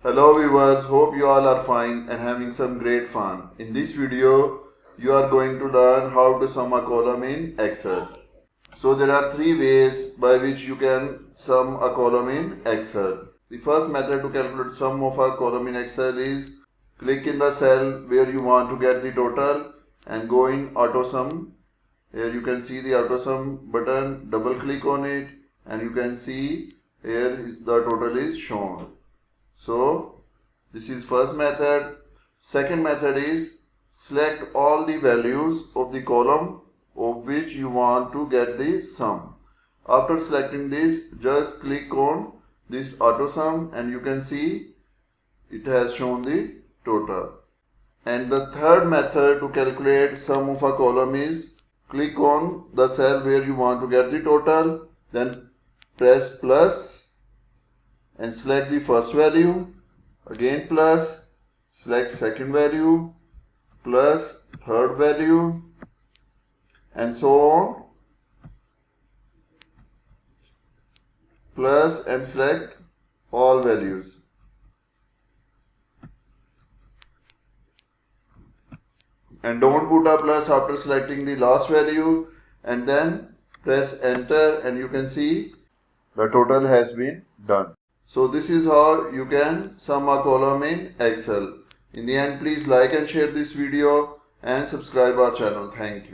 Hello viewers, hope you all are fine and having some great fun. In this video, you are going to learn how to sum a column in Excel. So there are three ways by which you can sum a column in Excel. The first method to calculate sum of a column in Excel is click in the cell where you want to get the total and go in auto sum. Here you can see the auto sum button, double click on it and you can see here the total is shown. So this is first method. Second method is select all the values of the column of which you want to get the sum. After selecting this, just click on this auto sum and you can see it has shown the total. And the third method to calculate sum of a column is click on the cell where you want to get the total, then press plus and select the first value, again plus, select second value, plus third value, and so on, plus and select all values. And don't put a plus after selecting the last value, and then press enter and you can see the total has been done. So this is how you can sum a column in Excel. In the end, please like and share this video and subscribe our channel. Thank you.